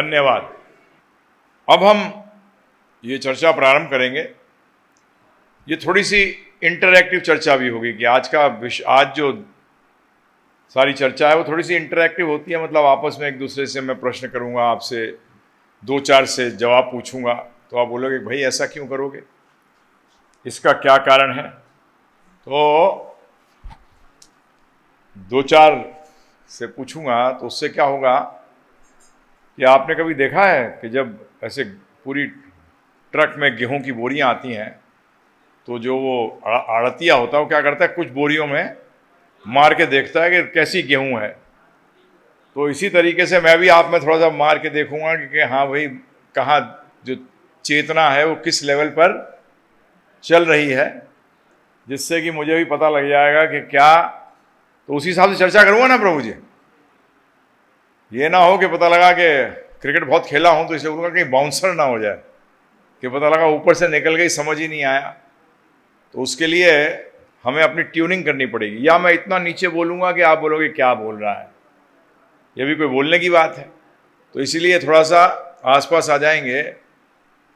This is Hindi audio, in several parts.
धन्यवाद। अब हम ये चर्चा प्रारंभ करेंगे। ये थोड़ी सी इंटरैक्टिव चर्चा भी होगी कि आज जो सारी चर्चा है वो थोड़ी सी इंटरैक्टिव होती है। मतलब आपस में एक दूसरे से मैं प्रश्न करूंगा, आपसे 2-4 से जवाब पूछूंगा, तो आप बोलोगे भाई ऐसा क्यों करोगे, इसका क्या कारण है। तो 2-4 से पूछूंगा तो उससे क्या होगा कि आपने कभी देखा है कि जब ऐसे पूरी ट्रक में गेहूं की बोरियां आती हैं तो जो वो आड़तिया होता है वो क्या करता है, कुछ बोरियों में मार के देखता है कि कैसी गेहूं है। तो इसी तरीके से मैं भी आप में थोड़ा सा मार के देखूंगा कि हाँ भाई कहाँ जो चेतना है वो किस लेवल पर चल रही है, जिससे कि मुझे भी पता लग जाएगा कि क्या, तो उसी हिसाब से चर्चा करूंगा ना प्रभु जी। ये ना हो कि पता लगा कि क्रिकेट बहुत खेला हूं तो इसलिए बोलूँगा कहीं बाउंसर ना हो जाए, कि पता लगा ऊपर से निकल गई, समझ ही नहीं आया। तो उसके लिए हमें अपनी ट्यूनिंग करनी पड़ेगी। या मैं इतना नीचे बोलूँगा कि आप बोलोगे क्या बोल रहा है, यह भी कोई बोलने की बात है। तो इसीलिए थोड़ा सा आसपास आ जाएंगे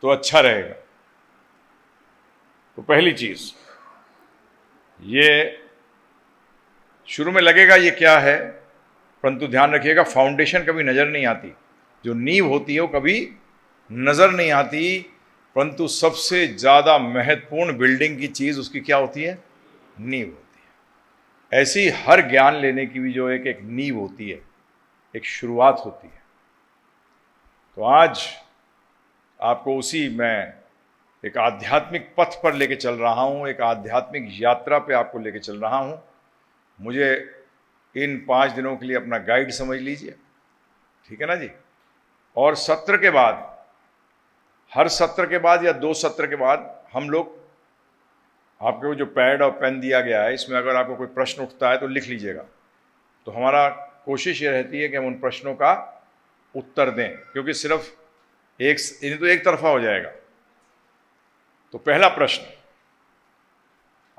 तो अच्छा रहेगा। तो पहली चीज़, ये शुरू में लगेगा ये क्या है, परंतु ध्यान रखिएगा फाउंडेशन कभी नज़र नहीं आती। जो नींव होती है वो कभी नज़र नहीं आती, परंतु सबसे ज़्यादा महत्वपूर्ण बिल्डिंग की चीज़ उसकी क्या होती है, नींव होती है। ऐसी हर ज्ञान लेने की भी जो एक नींव होती है, एक शुरुआत होती है। तो आज आपको उसी मैं एक आध्यात्मिक पथ पर लेके चल रहा हूँ, एक आध्यात्मिक यात्रा पे आपको लेके चल रहा हूँ। मुझे इन 5 दिनों के लिए अपना गाइड समझ लीजिए, ठीक है ना जी। और सत्र के बाद, हर सत्र के बाद या 2 सत्र के बाद हम लोग, आपको जो पैड और पेन दिया गया है इसमें अगर आपको कोई प्रश्न उठता है तो लिख लीजिएगा। तो हमारा कोशिश ये रहती है कि हम उन प्रश्नों का उत्तर दें, क्योंकि सिर्फ एक तरफा हो जाएगा। तो पहला प्रश्न,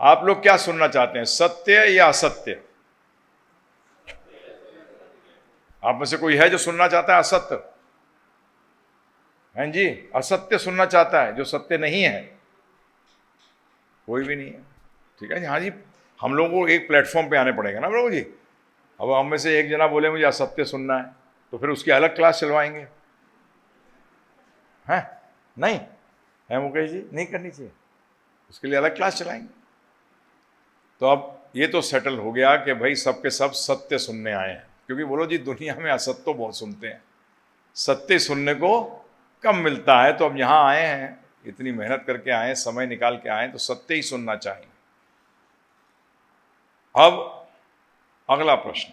आप लोग क्या सुनना चाहते हैं, सत्य या असत्य? आप में से कोई है जो सुनना चाहता है असत्य? हैं जी, असत्य सुनना चाहता है, जो सत्य नहीं है? कोई भी नहीं है, ठीक है जी। हाँ जी, हम लोगों को एक प्लेटफॉर्म पे आने पड़ेगा ना प्रभु जी। अब हम में से एक जना बोले मुझे असत्य सुनना है, तो फिर उसकी अलग क्लास चलवाएंगे, हैं? नहीं है मुकेश जी, नहीं करनी चाहिए, उसके लिए अलग क्लास चलाएंगे। तो अब ये तो सेटल हो गया कि भाई सबके सब सत्य सुनने आए हैं, क्योंकि बोलो जी दुनिया में असत्य तो बहुत सुनते हैं, सत्य सुनने को कम मिलता है। तो अब यहाँ आए हैं, इतनी मेहनत करके आए, समय निकाल के आए, तो सत्य ही सुनना चाहिए। अब अगला प्रश्न,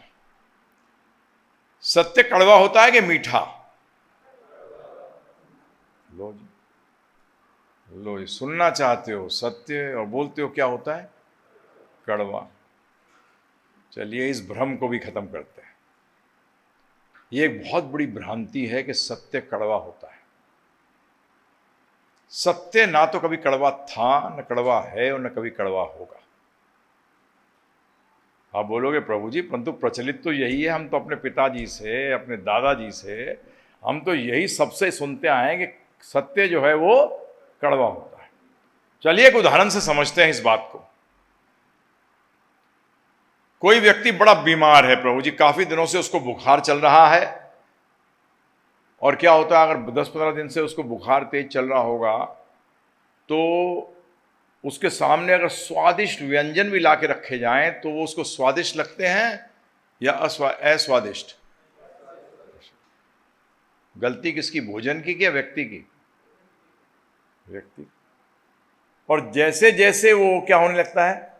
सत्य कड़वा होता है कि मीठा? लो जी, सुनना चाहते हो सत्य और बोलते हो क्या होता है, कड़वा। चलिए इस भ्रम को भी खत्म करते हैं। ये एक बहुत बड़ी भ्रांति है कि सत्य कड़वा होता है। सत्य ना तो कभी कड़वा था, न कड़वा है, और न कभी कड़वा होगा। आप बोलोगे प्रभु जी परंतु प्रचलित तो यही है, हम तो अपने पिताजी से, अपने दादाजी से, हम तो यही सबसे सुनते आए हैं कि सत्य जो है वो कड़वा होता है। चलिए एक उदाहरण से समझते हैं इस बात को। कोई व्यक्ति बड़ा बीमार है प्रभु जी, काफी दिनों से उसको बुखार चल रहा है, और क्या होता है अगर 10-15 दिन से उसको बुखार तेज चल रहा होगा तो उसके सामने अगर स्वादिष्ट व्यंजन भी ला के रखे जाएं तो वो उसको स्वादिष्ट लगते हैं या अस्वादिष्ट? गलती किसकी, भोजन की या व्यक्ति की? व्यक्ति। और जैसे जैसे वो क्या होने लगता है,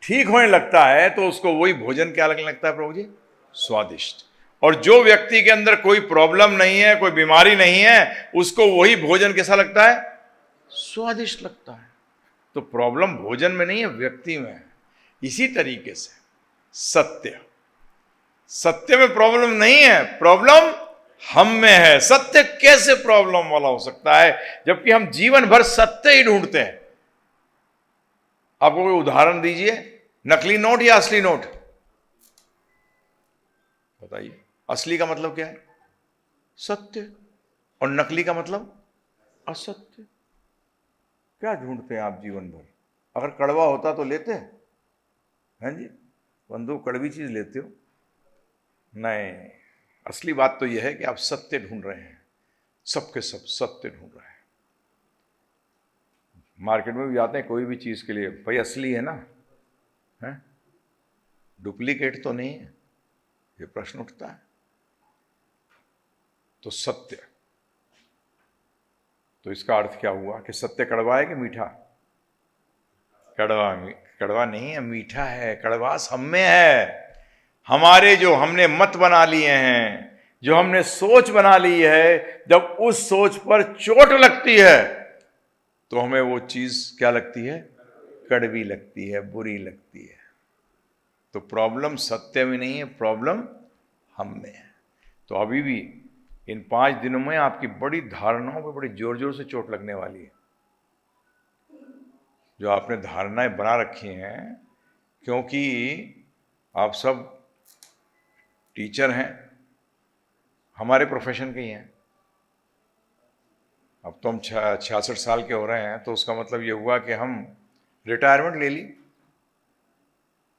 ठीक होने लगता है, तो उसको वही भोजन क्या लगने लगता है प्रभु जी, स्वादिष्ट। और जो व्यक्ति के अंदर कोई प्रॉब्लम नहीं है, कोई बीमारी नहीं है, उसको वही भोजन कैसा लगता है, स्वादिष्ट लगता है। तो प्रॉब्लम भोजन में नहीं है, व्यक्ति में है। इसी तरीके से सत्य में प्रॉब्लम नहीं है, प्रॉब्लम हम में है। सत्य कैसे प्रॉब्लम वाला हो सकता है जबकि हम जीवन भर सत्य ही ढूंढते हैं? आपको कोई उदाहरण दीजिए, नकली नोट या असली नोट? बताइए, असली का मतलब क्या है? सत्य, और नकली का मतलब असत्य। क्या ढूंढते हैं आप जीवन भर? अगर कड़वा होता तो लेते हैं जी? बंदूक कड़वी चीज लेते हो? नहीं, असली बात तो यह है कि आप सत्य ढूंढ रहे हैं, सबके सब सत्य ढूंढ रहे हैं। मार्केट में भी जाते हैं कोई भी चीज के लिए, भाई असली है ना, है डुप्लीकेट तो नहीं है, ये प्रश्न उठता है। तो सत्य, तो इसका अर्थ क्या हुआ कि सत्य कड़वा है कि मीठा? कड़वा नहीं है, मीठा है। कड़वास हम में है, हमारे जो हमने मत बना लिए हैं, जो हमने सोच बना ली है। जब उस सोच पर चोट लगती है तो हमें वो चीज क्या लगती है? कड़वी लगती है, बुरी लगती है। तो प्रॉब्लम सत्य में नहीं है, प्रॉब्लम हम में है। तो अभी भी इन 5 दिनों में आपकी बड़ी धारणाओं पर बड़ी जोर जोर से चोट लगने वाली है। जो आपने धारणाएं बना रखी हैं, क्योंकि आप सब टीचर हैं, हमारे प्रोफेशन के ही हैं। अब तो हम 66 साल के हो रहे हैं, तो उसका मतलब ये हुआ कि हम रिटायरमेंट ले ली।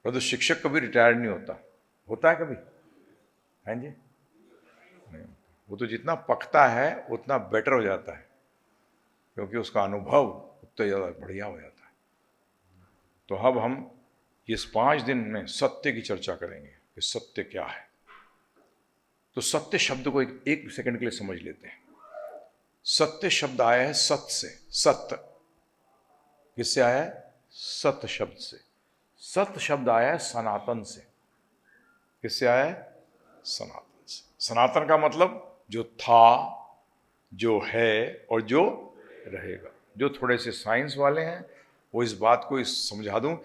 तो शिक्षक कभी रिटायर नहीं होता, होता है कभी? हैं जी? नहीं, वो तो जितना पकता है उतना बेटर हो जाता है, क्योंकि उसका अनुभव उतना ज़्यादा बढ़िया हो जाता है। तो अब हम इस 5 दिन में सत्य की चर्चा करेंगे कि सत्य क्या है। तो सत्य शब्द को एक सेकंड के लिए समझ लेते हैं। सत्य शब्द आया है सत से। सत्य किससे आया है? सत्य शब्द से। सत्य शब्द आया है सनातन से। किससे आया है? सनातन से। सनातन का मतलब जो था, जो है और जो रहेगा। जो थोड़े से साइंस वाले हैं वो इस बात को समझा दूं,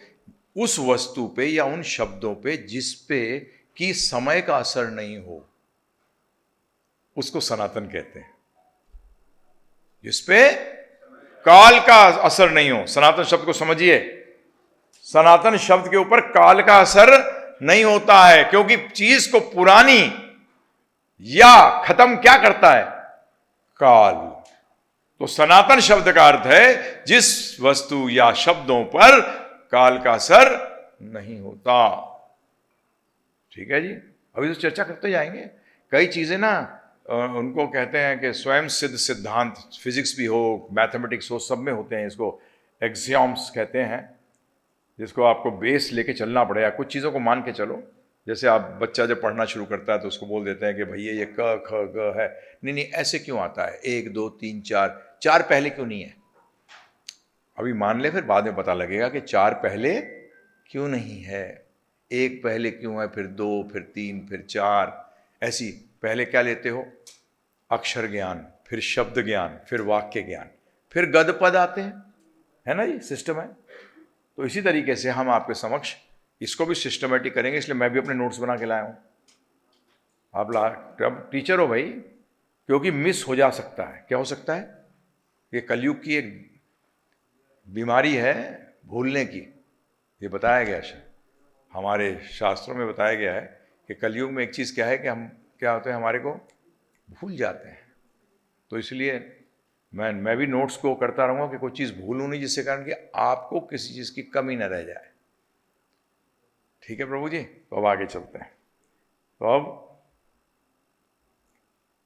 उस वस्तु पे या उन शब्दों पे जिस पे कि समय का असर नहीं हो, उसको सनातन कहते हैं। जिस पे काल का असर नहीं हो, सनातन शब्द को समझिए। सनातन शब्द के ऊपर काल का असर नहीं होता है, क्योंकि चीज को पुरानी या खत्म क्या करता है? काल। तो सनातन शब्द का अर्थ है जिस वस्तु या शब्दों पर काल का असर नहीं होता। ठीक है जी? अभी तो चर्चा करते जाएंगे। कई चीजें ना उनको कहते हैं कि स्वयं सिद्ध सिद्धांत, फिजिक्स भी हो, मैथमेटिक्स हो, सब में होते हैं। इसको एक्सियम्स कहते हैं, जिसको आपको बेस लेके चलना पड़ेगा। कुछ चीज़ों को मान के चलो। जैसे आप बच्चा जब पढ़ना शुरू करता है तो उसको बोल देते हैं कि भैया ये क ख ग है। नहीं, ऐसे क्यों आता है? 1 2 3 4, 4 पहले क्यों नहीं है? अभी मान ले, फिर बाद में पता लगेगा कि 4 पहले क्यों नहीं है, 1 पहले क्यों है, फिर 2, फिर 3, फिर 4। ऐसी पहले क्या लेते हो? अक्षर ज्ञान, फिर शब्द ज्ञान, फिर वाक्य ज्ञान, फिर गद पद आते हैं। है ना जी? सिस्टम है। तो इसी तरीके से हम आपके समक्ष इसको भी सिस्टमेटिक करेंगे। इसलिए मैं भी अपने नोट्स बना के लाया हूं। आप टीचर हो भाई, क्योंकि मिस हो जा सकता है। क्या हो सकता है? ये कलयुग की एक बीमारी है, भूलने की। ये बताया गया है, हमारे शास्त्रों में बताया गया है कि कलयुग में एक चीज़ क्या है कि हम क्या होते हैं, हमारे को भूल जाते हैं। तो इसलिए मैं भी नोट्स को करता रहूँगा कि कोई चीज़ भूलूँ नहीं, जिससे कारण कि आपको किसी चीज़ की कमी न रह जाए। ठीक है प्रभु जी? तो अब आगे चलते हैं। तो अब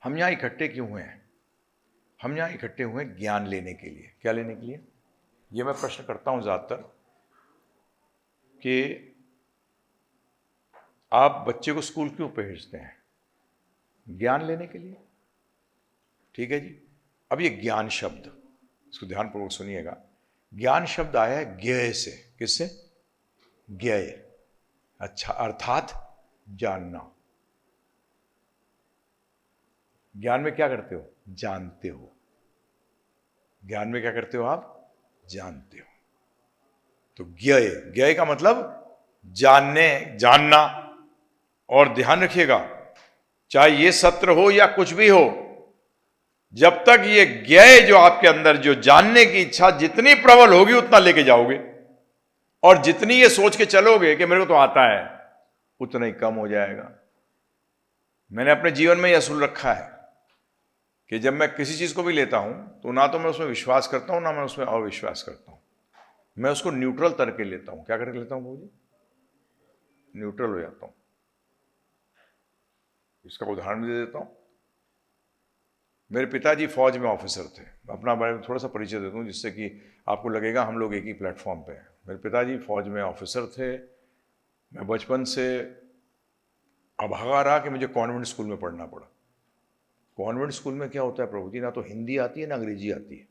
हम यहाँ इकट्ठे क्यों हुए हैं? हम यहाँ इकट्ठे हुए हैं ज्ञान लेने के लिए। क्या लेने के लिए? ये मैं प्रश्न करता हूँ ज़्यादातर कि आप बच्चे को स्कूल क्यों भेजते हैं? ज्ञान लेने के लिए। ठीक है जी? अब ये ज्ञान शब्द, इसको ध्यानपूर्वक सुनिएगा। ज्ञान शब्द आया है ज्ञेय से। किससे? ज्ञेय। अच्छा, अर्थात जानना। ज्ञान में क्या करते हो? जानते हो। ज्ञान में क्या करते हो आप? जानते हो। तो ज्ञेय, ज्ञेय का मतलब जानने, जानना। और ध्यान रखिएगा, चाहे ये सत्र हो या कुछ भी हो, जब तक ये ज्ञेय जो आपके अंदर जो जानने की इच्छा जितनी प्रबल होगी उतना लेके जाओगे, और जितनी ये सोच के चलोगे कि मेरे को तो आता है, उतना ही कम हो जाएगा। मैंने अपने जीवन में यह सुन रखा है कि जब मैं किसी चीज़ को भी लेता हूं तो ना तो मैं उसमें विश्वास करता हूं ना मैं उसमें अविश्वास करता हूं, मैं उसको न्यूट्रल करके लेता हूं। क्या करके लेता हूं जी? न्यूट्रल हो जाता हूं। इसका उदाहरण दे देता हूं। मेरे पिताजी फौज में ऑफिसर थे। अपना बारे में थोड़ा सा परिचय देता हूं जिससे कि आपको लगेगा हम लोग एक ही प्लेटफॉर्म पे हैं। मेरे पिताजी फौज में ऑफिसर थे। मैं बचपन से अभागा रहा कि मुझे कॉन्वेंट स्कूल में पढ़ना पड़ा। कॉन्वेंट स्कूल में क्या होता है प्रभु जी, ना तो हिंदी आती है ना अंग्रेजी आती है।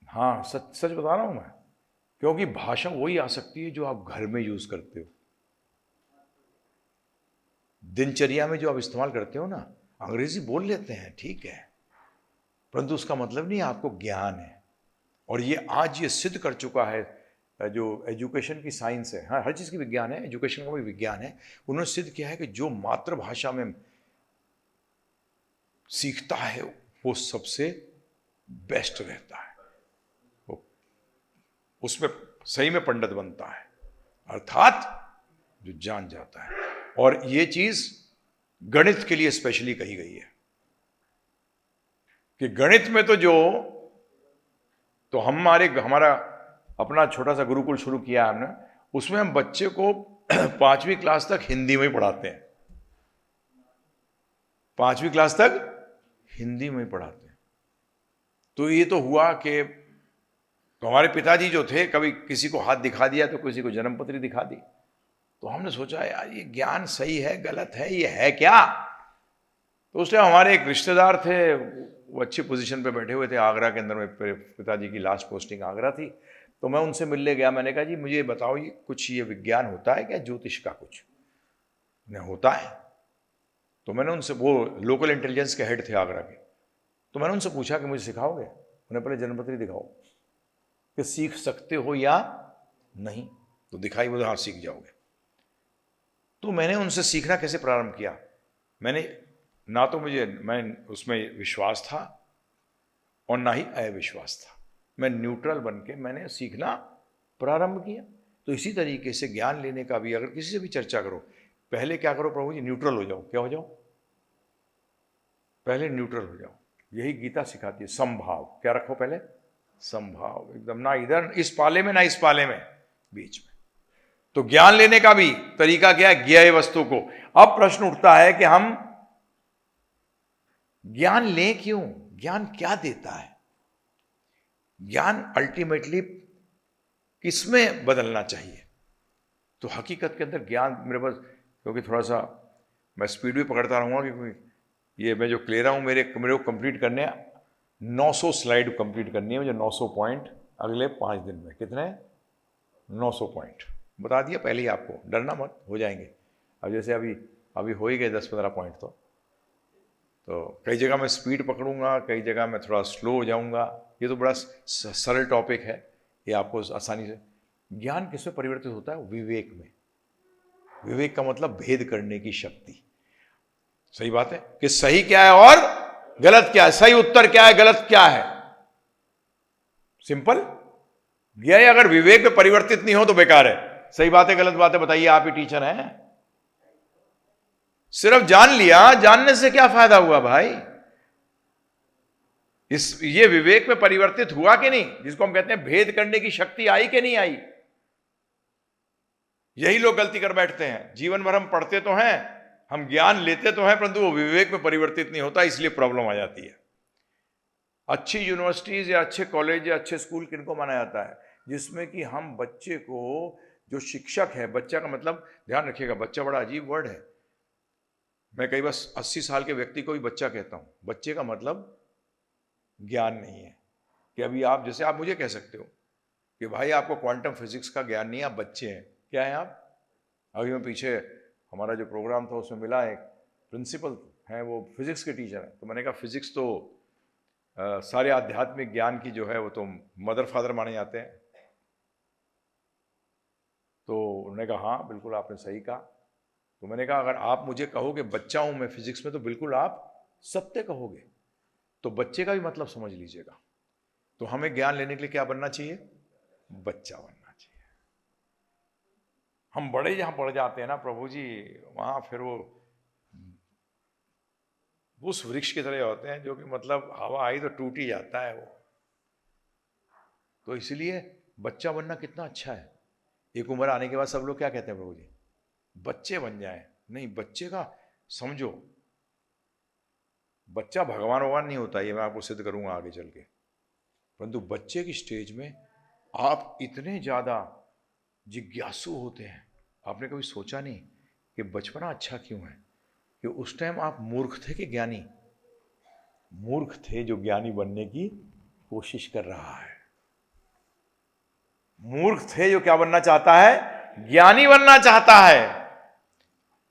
हाँ, सच सच बता रहा हूं मैं, क्योंकि भाषा वही आ सकती है जो आप घर में यूज करते हो, दिनचर्या में जो आप इस्तेमाल करते हो ना। अंग्रेजी बोल लेते हैं, ठीक है, परंतु उसका मतलब नहीं आपको ज्ञान है। और ये आज ये सिद्ध कर चुका है, जो एजुकेशन की साइंस है, हाँ, हर चीज़ की विज्ञान है, एजुकेशन का भी विज्ञान है। उन्होंने सिद्ध किया है कि जो मातृभाषा में सीखता है वो सबसे बेस्ट रहता है, वो उसमें सही में पंडित बनता है, अर्थात जो जान जाता है। और ये चीज गणित के लिए स्पेशली कही गई है कि गणित में तो हमारा अपना छोटा सा गुरुकुल शुरू किया हमने, उसमें हम बच्चे को 5वीं क्लास तक हिंदी में ही पढ़ाते हैं। 5वीं क्लास तक हिंदी में ही पढ़ाते हैं। तो ये तो हुआ कि तो हमारे पिताजी जो थे, कभी किसी को हाथ दिखा दिया तो किसी को जन्मपत्री दिखा दी। तो हमने सोचा यार ये ज्ञान सही है गलत है, ये है क्या? तो उस टाइम हमारे एक रिश्तेदार थे, वो अच्छी पोजीशन पे बैठे हुए थे आगरा के अंदर में, पिताजी की लास्ट पोस्टिंग आगरा थी। तो मैं उनसे मिलने गया। मैंने कहा जी मुझे बताओ ये कुछ ये विज्ञान होता है क्या, ज्योतिष का कुछ नहीं होता है? तो मैंने उनसे, वो लोकल इंटेलिजेंस के हेड थे आगरा के, तो मैंने उनसे पूछा कि मुझे सिखाओगे? उन्हें पहले जन्मपत्री दिखाओ कि सीख सकते हो या नहीं। तो दिखाई, बोले हाँ सीख जाओगे। तो मैंने उनसे सीखना कैसे प्रारंभ किया, मैंने ना तो मैं उसमें विश्वास था और ना ही अविश्वास था, मैं न्यूट्रल बन के मैंने सीखना प्रारंभ किया। तो इसी तरीके से ज्ञान लेने का भी, अगर किसी से भी चर्चा करो, पहले क्या करो प्रभु जी, न्यूट्रल हो जाओ। क्या हो जाओ? पहले न्यूट्रल हो जाओ। यही गीता सिखाती है, समभाव। क्या रखो पहले? समभाव, एकदम ना इधर इस पाले में ना इस पाले में, बीच में। तो ज्ञान लेने का भी तरीका क्या है? ज्ञेय वस्तु को। अब प्रश्न उठता है कि हम ज्ञान लें क्यों? ज्ञान क्या देता है? ज्ञान अल्टीमेटली किसमें बदलना चाहिए? तो हकीकत के अंदर ज्ञान मेरे पास, क्योंकि थोड़ा सा मैं स्पीड भी पकड़ता रहूंगा, क्योंकि ये मैं जो ले रहा हूं मेरे को कंप्लीट करने 900 स्लाइड कंप्लीट करनी है मुझे, 900 पॉइंट अगले 5 दिन में। कितने? 900 पॉइंट बता दिया पहले ही आपको, डरना मत, हो जाएंगे। अब जैसे अभी हो ही गए 10-15 पॉइंट। तो कई जगह मैं स्पीड पकड़ूंगा, कई जगह मैं थोड़ा स्लो हो जाऊंगा। ये तो बड़ा सरल टॉपिक है, ये आपको आसानी से। ज्ञान किस में परिवर्तित होता है? विवेक में। विवेक का मतलब भेद करने की शक्ति। सही बात है कि सही क्या है और गलत क्या है, सही उत्तर क्या है, गलत क्या है, सिंपल। यह अगर विवेक में परिवर्तित नहीं हो तो बेकार है। सही बात है गलत बात है, बताइए, आप ही टीचर हैं। सिर्फ जान लिया, जानने से क्या फायदा हुआ भाई? ये विवेक में परिवर्तित हुआ कि नहीं, जिसको हम कहते हैं भेद करने की शक्ति आई कि नहीं आई? यही लोग गलती कर बैठते हैं। जीवन भर हम पढ़ते तो हैं, हम ज्ञान लेते तो हैं, परंतु वो विवेक में परिवर्तित नहीं होता, इसलिए प्रॉब्लम आ जाती है। अच्छी यूनिवर्सिटीज या अच्छे कॉलेज या अच्छे स्कूल किनको माना जाता है? जिसमें कि हम बच्चे को, जो शिक्षक है, बच्चा का मतलब ध्यान रखिएगा, बच्चा बड़ा अजीब वर्ड है। मैं कई बार 80 साल के व्यक्ति को भी बच्चा कहता हूं। बच्चे का मतलब ज्ञान नहीं है कि अभी आप, जैसे आप मुझे कह सकते हो कि भाई आपको क्वांटम फिजिक्स का ज्ञान नहीं है, आप बच्चे हैं। क्या है आप? अभी मैं पीछे हमारा जो प्रोग्राम था उसमें मिला, एक प्रिंसिपल हैं, वो फिजिक्स के टीचर हैं। तो मैंने कहा फिजिक्स तो सारे आध्यात्मिक ज्ञान की जो है वो तो मदर फादर माने जाते हैं। तो उन्होंने कहा हाँ बिल्कुल आपने सही कहा। तो मैंने कहा अगर आप मुझे कहोगे बच्चा हूं मैं फिजिक्स में, तो बिल्कुल आप सत्य कहोगे। तो बच्चे का भी मतलब समझ लीजिएगा। तो हमें ज्ञान लेने के लिए क्या बनना चाहिए? बच्चा बनना चाहिए। हम बड़े जहां पड़ जाते हैं ना प्रभु जी, वहां फिर वो उस वृक्ष की तरह होते हैं जो कि मतलब हवा आई तो टूट ही जाता है वो। तो इसलिए बच्चा बनना कितना अच्छा है। एक उम्र आने के बाद सब लोग क्या कहते हैं, प्रभु जी बच्चे बन जाए। नहीं, बच्चे का समझो, बच्चा भगवान नहीं होता, ये मैं आपको सिद्ध करूंगा आगे चल के। परंतु बच्चे की स्टेज में आप इतने ज्यादा जिज्ञासु होते हैं। आपने कभी सोचा नहीं कि बचपना अच्छा क्यों है? कि उस टाइम आप मूर्ख थे कि ज्ञानी? मूर्ख थे जो ज्ञानी बनने की कोशिश कर रहा है। मूर्ख थे जो क्या बनना चाहता है? ज्ञानी बनना चाहता है।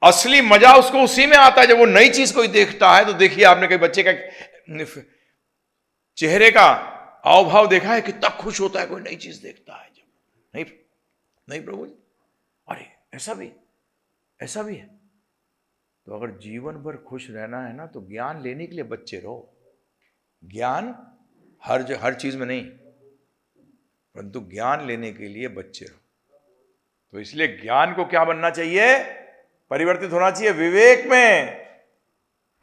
असली मजा उसको उसी में आता है जब वो नई चीज कोई देखता है। तो देखिए, आपने कई बच्चे का चेहरे का हाव भाव देखा है, कितना खुश होता है कोई नई चीज देखता है। जब नहीं नहीं प्रभु जी, अरे ऐसा भी है। तो अगर जीवन भर खुश रहना है ना, तो ज्ञान लेने के लिए बच्चे रहो। ज्ञान हर चीज में नहीं, परंतु ज्ञान लेने के लिए बच्चे रहो। तो इसलिए ज्ञान को क्या बनना चाहिए? परिवर्तित होना चाहिए विवेक में।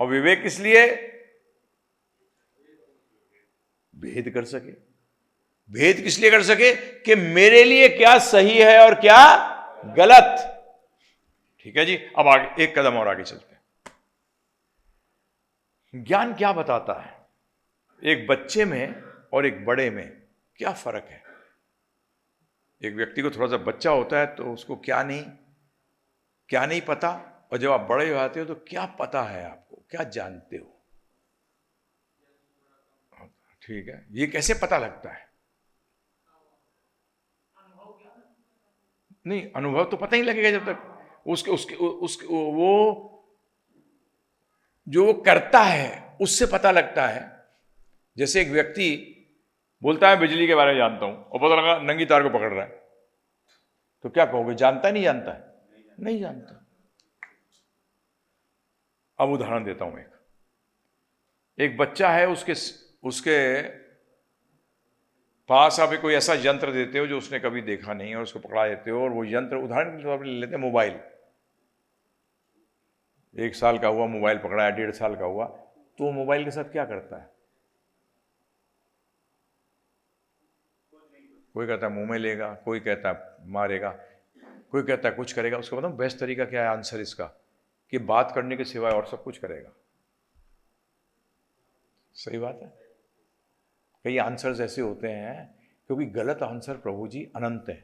और विवेक किस लिए? भेद कर सके। भेद किस लिए कर सके? कि मेरे लिए क्या सही है और क्या गलत। ठीक है जी, अब आगे एक कदम और आगे चलते हैं। ज्ञान क्या बताता है? एक बच्चे में और एक बड़े में क्या फर्क है? एक व्यक्ति को थोड़ा सा बच्चा होता है तो उसको क्या नहीं पता, और जब आप बड़े हो जाते हो तो क्या पता है आपको, क्या जानते हो। ठीक है, ये कैसे पता लगता है? नहीं, अनुभव तो पता ही लगेगा जब तक उसके वो जो वो करता है उससे पता लगता है। जैसे एक व्यक्ति बोलता है बिजली के बारे में जानता हूं, और पता लगा नंगी तार को पकड़ रहा है, तो क्या कहोगे? जानता है नहीं जानता है? नहीं जानता। अब उदाहरण देता हूं। एक बच्चा है, उसके पास आप कोई ऐसा यंत्र देते हो जो उसने कभी देखा नहीं, और उसको पकड़ा देते हो, और वो यंत्र उदाहरण के तौर पर ले लेते हैं मोबाइल। 1 साल का हुआ, मोबाइल पकड़ाया, 1.5 साल का हुआ, तो वो मोबाइल के साथ क्या करता है? कोई कहता है मुंह में लेगा, कोई कहता है मारेगा, कोई कहता है कुछ करेगा। उसका बताऊं बेस्ट तरीका क्या है आंसर इसका? कि बात करने के सिवाय और सब कुछ करेगा। सही बात है। कई आंसर्स ऐसे होते हैं, क्योंकि गलत आंसर प्रभु जी अनंत है,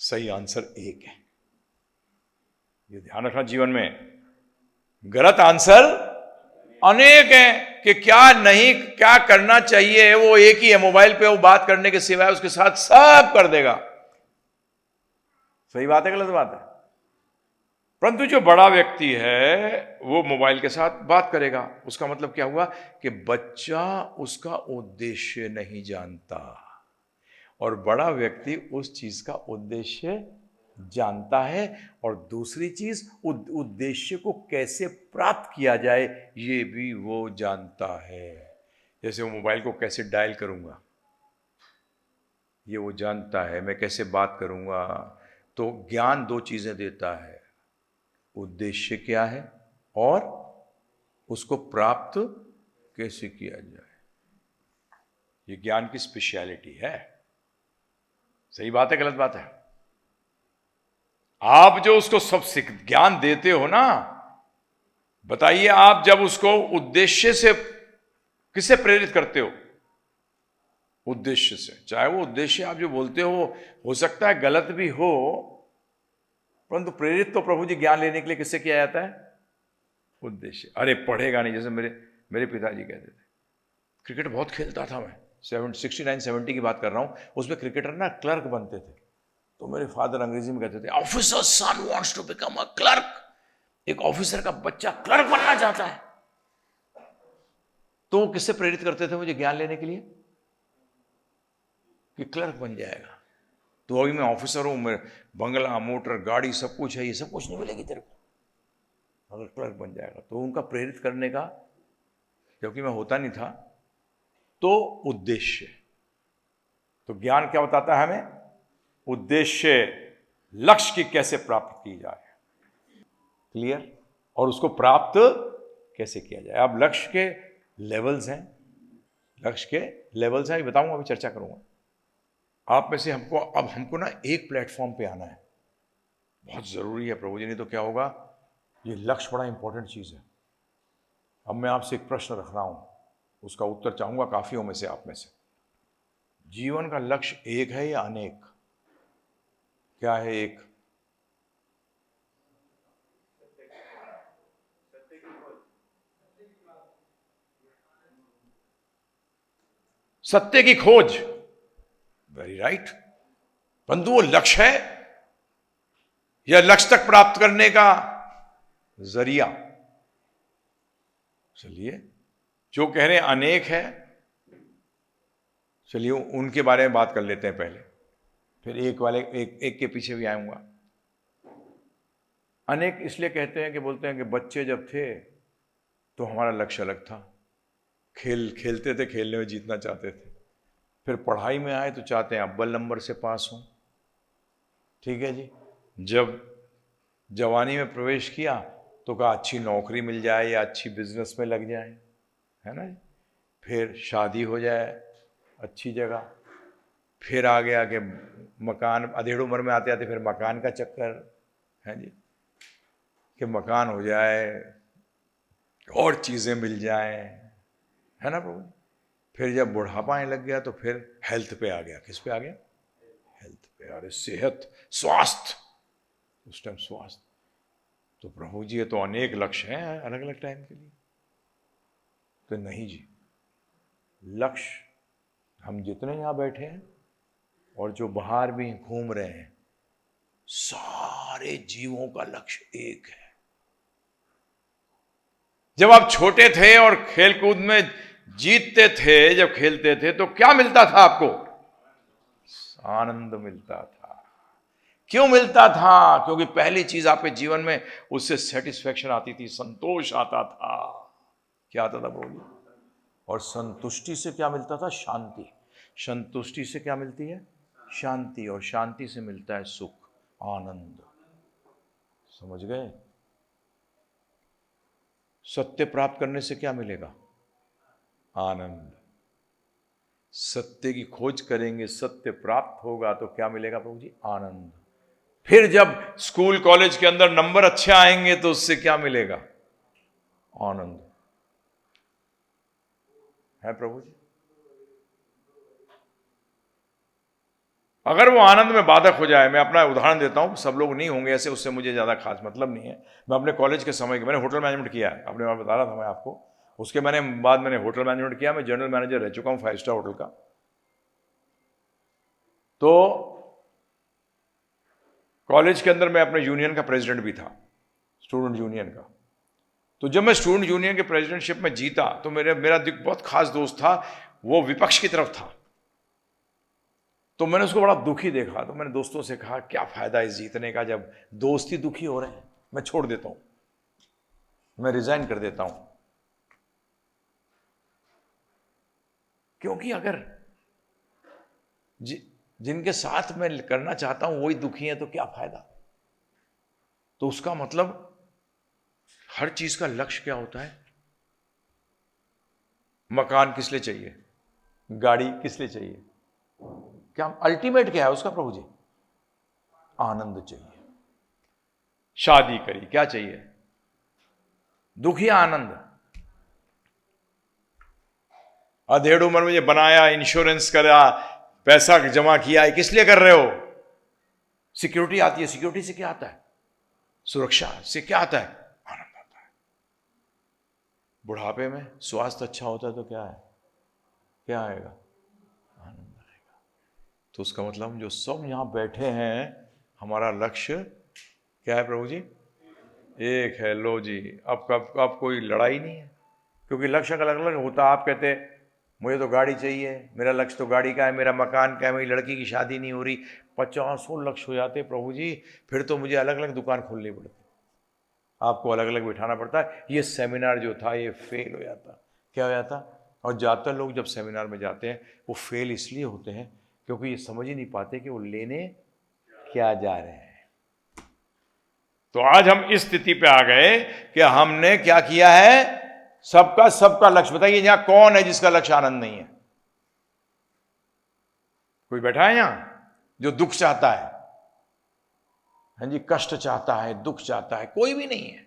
सही आंसर एक है। ये ध्यान रखना जीवन में। गलत आंसर अनेक हैं कि क्या करना चाहिए वो एक ही है। मोबाइल पे वो बात करने के सिवाय उसके साथ सब कर देगा। सही बात है गलत बात है? परंतु जो बड़ा व्यक्ति है वो मोबाइल के साथ बात करेगा। उसका मतलब क्या हुआ? कि बच्चा उसका उद्देश्य नहीं जानता, और बड़ा व्यक्ति उस चीज का उद्देश्य जानता है। और दूसरी चीज, उद्देश्य को कैसे प्राप्त किया जाए ये भी वो जानता है। जैसे वो मोबाइल को कैसे डायल करूंगा ये वो जानता है, मैं कैसे बात करूंगा। तो ज्ञान 2 चीजें देता है, उद्देश्य क्या है और उसको प्राप्त कैसे किया जाए। ये ज्ञान की स्पेशलिटी है। सही बात है गलत बात है? आप जो उसको सब ज्ञान देते हो ना, बताइए, आप जब उसको उद्देश्य से, किससे प्रेरित करते उद्देश्य से। चाहे वो उद्देश्य आप जो बोलते हो सकता है गलत भी हो, परंतु प्रेरित तो प्रभु जी ज्ञान लेने के लिए किससे किया जाता है? उद्देश्य। अरे पढ़ेगा नहीं, जैसे मेरे पिताजी कहते थे, क्रिकेट बहुत खेलता था मैं, 69-70 की बात कर रहा हूं। उसमें क्रिकेटर ना क्लर्क बनते थे, तो मेरे फादर अंग्रेजी में कहते थे, officer son wants to become a clerk. एक ऑफिसर का बच्चा क्लर्क बनना चाहता है। तो वो किससे प्रेरित करते थे मुझे ज्ञान लेने के लिए? कि क्लर्क बन जाएगा तो अभी मैं ऑफिसर हूं, मेरे बंगला मोटर गाड़ी सब कुछ है, ये सब कुछ नहीं मिलेगी तेरे को अगर क्लर्क बन जाएगा। तो उनका प्रेरित करने का, क्योंकि मैं होता नहीं था, तो उद्देश्य। तो ज्ञान क्या बताता है हमें? उद्देश्य, लक्ष्य की कैसे प्राप्त की जाए। क्लियर? और उसको प्राप्त कैसे किया जाए। अब लक्ष्य के लेवल्स हैं, लक्ष्य के लेवल्स हैं, बताऊंगा, अभी चर्चा करूंगा। आप में से हमको ना एक प्लेटफॉर्म पे आना है, बहुत ज़रूरी है प्रभु जी, नहीं तो क्या होगा, ये लक्ष्य बड़ा इंपॉर्टेंट चीज़ है। अब मैं आपसे एक प्रश्न रख रहा हूं, उसका उत्तर चाहूंगा काफियों में से, आप में से। जीवन का लक्ष्य एक है या अनेक? क्या है एक? सत्य की खोज, वेरी राइट। परंतु वो लक्ष्य है या लक्ष्य तक प्राप्त करने का जरिया? चलिए, जो कह रहे हैं अनेक है, चलिए उनके बारे में बात कर लेते हैं पहले, फिर एक के पीछे भी आऊंगा। अनेक इसलिए कहते हैं कि बोलते हैं कि बच्चे जब थे तो हमारा लक्ष्य अलग था, खेलते थे, खेलने में जीतना चाहते थे। फिर पढ़ाई में आए तो चाहते हैं अव्वल नंबर से पास हों, ठीक है जी। जब जवानी में प्रवेश किया तो कहा अच्छी नौकरी मिल जाए या अच्छी बिजनेस में लग जाए, है ना जी। फिर शादी हो जाए अच्छी जगह, फिर आ गया कि मकान, अधेड़ उम्र में आते आते फिर मकान का चक्कर है जी, कि मकान हो जाए और चीज़ें मिल जाएं, है ना प्रभु। फिर जब बुढ़ापा आने लग गया तो फिर हेल्थ पे आ गया। किस पे आ गया? हेल्थ पे। अरे सेहत, स्वास्थ्य, उस टाइम स्वास्थ्य। तो प्रभु जी ये तो अनेक लक्ष्य हैं अलग अलग टाइम के लिए। तो नहीं जी, लक्ष्य हम जितने यहां बैठे हैं और जो बाहर भी घूम रहे हैं, सारे जीवों का लक्ष्य एक है। जब आप छोटे थे और खेलकूद में जीतते थे, जब खेलते थे तो क्या मिलता था आपको? आनंद मिलता था। क्यों मिलता था? क्योंकि पहली चीज आपके जीवन में उससे सेटिस्फेक्शन आती थी, संतोष आता था। क्या आता था बोलिए? और संतुष्टि से क्या मिलता था? शांति। संतुष्टि से क्या मिलती है? शांति। और शांति से मिलता है सुख, आनंद। समझ गए? सत्य प्राप्त करने से क्या मिलेगा? आनंद। सत्य की खोज करेंगे, सत्य प्राप्त होगा तो क्या मिलेगा प्रभु जी? आनंद। फिर जब स्कूल कॉलेज के अंदर नंबर अच्छे आएंगे तो उससे क्या मिलेगा? आनंद। है प्रभु जी? अगर वो आनंद में बाधक हो जाए, मैं अपना उदाहरण देता हूं, सब लोग नहीं होंगे ऐसे, उससे मुझे ज्यादा खास मतलब नहीं है। मैं अपने कॉलेज के समय के, मैंने होटल मैनेजमेंट किया है, अपने बारे बता रहा था मैं आपको। उसके बाद मैंने होटल मैनेजमेंट किया, मैं जनरल मैनेजर रह चुका हूं 5 स्टार होटल का। तो कॉलेज के अंदर मैं अपने यूनियन का प्रेसिडेंट भी था, स्टूडेंट यूनियन का। तो जब मैं स्टूडेंट यूनियन के प्रेसिडेंटशिप में जीता तो मेरा बहुत खास दोस्त था, वो विपक्ष की तरफ था। तो मैंने उसको बड़ा दुखी देखा, तो मैंने दोस्तों से कहा क्या फायदा इस जीतने का, जब दोस्त ही दुखी हो रहे हैं, मैं छोड़ देता हूं, मैं रिजाइन कर देता हूं। क्योंकि अगर जिनके साथ मैं करना चाहता हूं वही दुखी है तो क्या फायदा। तो उसका मतलब हर चीज का लक्ष्य क्या होता है? मकान किस लिए चाहिए? गाड़ी किस लिए चाहिए? क्या अल्टीमेट क्या है उसका प्रभु जी? आनंद चाहिए। शादी करी, क्या चाहिए? दुखी आनंद। अधेड़ उम्र में ये बनाया, इंश्योरेंस करा, पैसा जमा किया, किस लिए कर रहे हो? सिक्योरिटी आती है। सिक्योरिटी से क्या आता है? सुरक्षा से क्या आता है? आनंद आता है। बुढ़ापे में स्वास्थ्य अच्छा होता है तो क्या है? क्या आएगा? आनंद आएगा। तो उसका मतलब हम जो सब यहां बैठे हैं, हमारा लक्ष्य क्या है प्रभु जी? एक है। लो जी, अब कोई लड़ाई नहीं है, क्योंकि लक्ष्य अलग अलग होता। आप कहते मुझे तो गाड़ी चाहिए, मेरा लक्ष्य तो गाड़ी का है, मेरा मकान का है, मेरी लड़की की शादी नहीं हो रही, 50 लक्ष्य हो जाते प्रभु जी। फिर तो मुझे अलग अलग दुकान खोलनी पड़ती, आपको अलग अलग बिठाना पड़ता है। ये सेमिनार जो था ये फेल हो जाता। क्या हो जाता? और ज़्यादातर लोग जब सेमिनार में जाते हैं वो फेल इसलिए होते हैं क्योंकि ये समझ ही नहीं पाते कि वो लेने क्या जा रहे हैं। तो आज हम इस स्थिति पे आ गए कि हमने क्या किया है? सबका सबका लक्ष्य। बताइए यहां कौन है जिसका लक्ष्य आनंद नहीं है? कोई बैठा है यहां जो दुख चाहता है? हाँ जी, कष्ट चाहता है, दुख चाहता है? कोई भी नहीं है।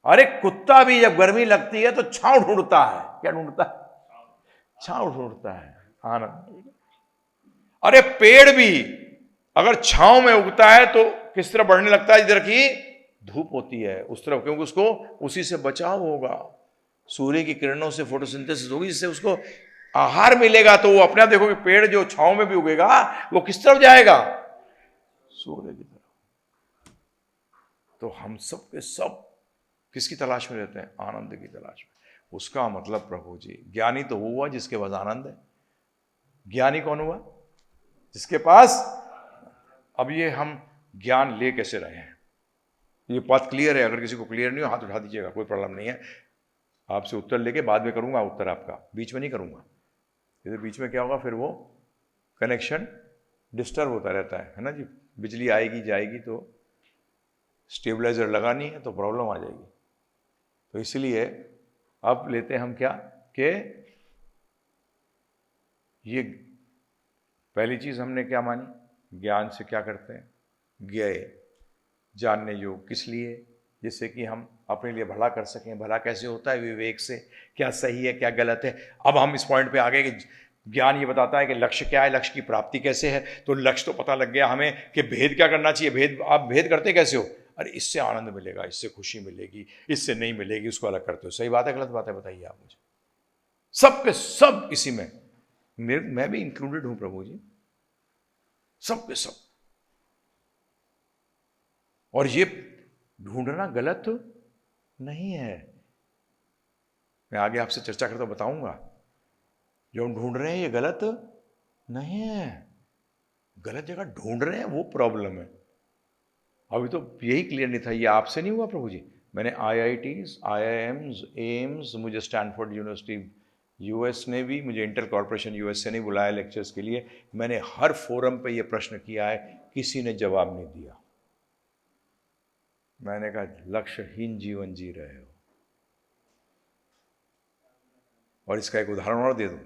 अरे कुत्ता भी जब गर्मी लगती है तो छांव ढूंढता है। क्या ढूंढता है? छांव ढूंढता है, आनंद। अरे पेड़ भी अगर छांव में उगता है तो किस तरह बढ़ने लगता है? इधर की धूप होती है उस तरफ, क्योंकि उसको उसी से बचाव होगा। सूर्य की किरणों से फोटोसिंथेसिस होगी, जिससे उसको आहार मिलेगा। तो वो अपने आप देखोगे पेड़ जो छांव में भी उगेगा वो किस तरफ जाएगा? सूर्य की तरफ। तो हम सब के सब किसकी तलाश में रहते हैं? आनंद की तलाश में। उसका मतलब प्रभु जी, ज्ञानी तो वो हुआ जिसके पास आनंद है। ज्ञानी कौन हुआ? जिसके पास। अब ये हम ज्ञान ले कैसे रहे हैं, ये बात क्लियर है? अगर किसी को क्लियर नहीं हो हाथ उठा दीजिएगा, कोई प्रॉब्लम नहीं है। आपसे उत्तर लेके बाद में करूंगा उत्तर आपका, बीच में नहीं करूंगा। इधर बीच में क्या होगा, फिर वो कनेक्शन डिस्टर्ब होता रहता है ना जी। बिजली आएगी जाएगी तो स्टेबलाइजर लगानी है तो प्रॉब्लम आ जाएगी। तो इसलिए अब लेते हैं हम क्या कि ये पहली चीज हमने क्या मानी, ज्ञान से क्या करते हैं? ज्ञेय, जानने योग, किस लिए? जिससे कि हम अपने लिए भला कर सकें। भला कैसे होता है? विवेक से, क्या सही है क्या गलत है। अब हम इस पॉइंट पे आ गए कि ज्ञान ये बताता है कि लक्ष्य क्या है, लक्ष्य की प्राप्ति कैसे है। तो लक्ष्य तो पता लग गया हमें कि भेद क्या करना चाहिए। भेद, आप भेद करते कैसे हो? अरे इससे आनंद मिलेगा, इससे खुशी मिलेगी, इससे नहीं मिलेगी, उसको अलग करते हो। सही बात है गलत बात है? बताइए आप मुझे। सब के सब इसी में, मैं भी इंक्लूडेड हूं प्रभु जी, सब के सब। और ये ढूंढना गलत नहीं है। मैं आगे आपसे चर्चा करता बताऊंगा, जो हम ढूंढ रहे हैं ये गलत नहीं है। गलत जगह ढूंढ रहे हैं वो प्रॉब्लम है। अभी तो यही क्लियर नहीं था। ये आपसे नहीं हुआ प्रभु जी। मैंने IITs, IIMs, एम्स, मुझे स्टैनफोर्ड यूनिवर्सिटी US ने भी, मुझे इंटेल कॉर्पोरेशन US से नहीं बुलाया लेक्चर्स के लिए। मैंने हर फोरम पे ये प्रश्न किया है, किसी ने जवाब नहीं दिया। मैंने कहा लक्ष्यहीन जीवन जी रहे हो। और इसका एक उदाहरण और दे दूं।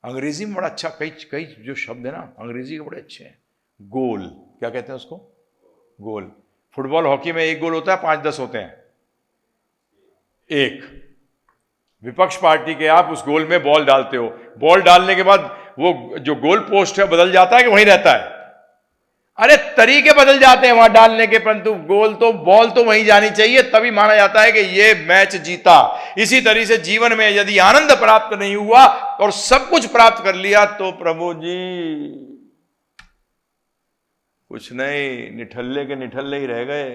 अंग्रेजी में बड़ा अच्छा, कई जो शब्द है ना अंग्रेजी के बड़े अच्छे हैं। गोल, क्या कहते हैं उसको? गोल। फुटबॉल हॉकी में एक गोल होता है, 5-10 होते हैं। एक विपक्ष पार्टी के आप उस गोल में बॉल डालते हो, बॉल डालने के बाद वो जो गोल पोस्ट है बदल जाता है कि वहीं रहता है? अरे तरीके बदल जाते हैं वहां डालने के, परंतु गोल तो, बॉल तो वहीं जानी चाहिए, तभी माना जाता है कि ये मैच जीता। इसी तरह से जीवन में यदि आनंद प्राप्त नहीं हुआ और सब कुछ प्राप्त कर लिया तो प्रभु जी कुछ नहीं, निठल्ले के निठल्ले ही रह गए।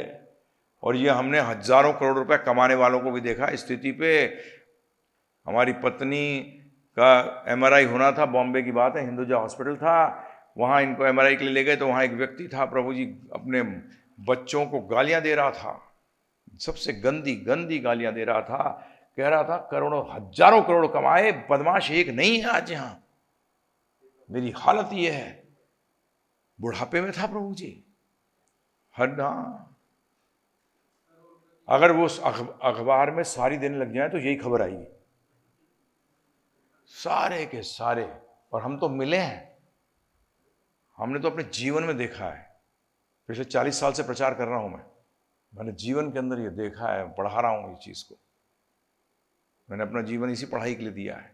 और ये हमने हजारों करोड़ रुपए कमाने वालों को भी देखा इस स्थिति पे। हमारी पत्नी का MRI होना था, बॉम्बे की बात है, हिंदुजा हॉस्पिटल था, वहाँ इनको MRI के लिए ले गए तो वहाँ एक व्यक्ति था प्रभु जी, अपने बच्चों को गालियां दे रहा था, सबसे गंदी गंदी गालियां दे रहा था। कह रहा था करोड़ों हजारों करोड़ कमाए, बदमाश एक नहीं है आज यहाँ, मेरी हालत ये है। बुढ़ापे में था प्रभु जी। हर ना, अगर वो अखबार में सारी देने लग जाए तो यही खबर आएगी, सारे के सारे। और हम तो मिले हैं, हमने तो अपने जीवन में देखा है। पिछले 40 साल से प्रचार कर रहा हूं मैंने जीवन के अंदर ये देखा है, पढ़ा रहा हूं इस चीज को। मैंने अपना जीवन इसी पढ़ाई के लिए दिया है।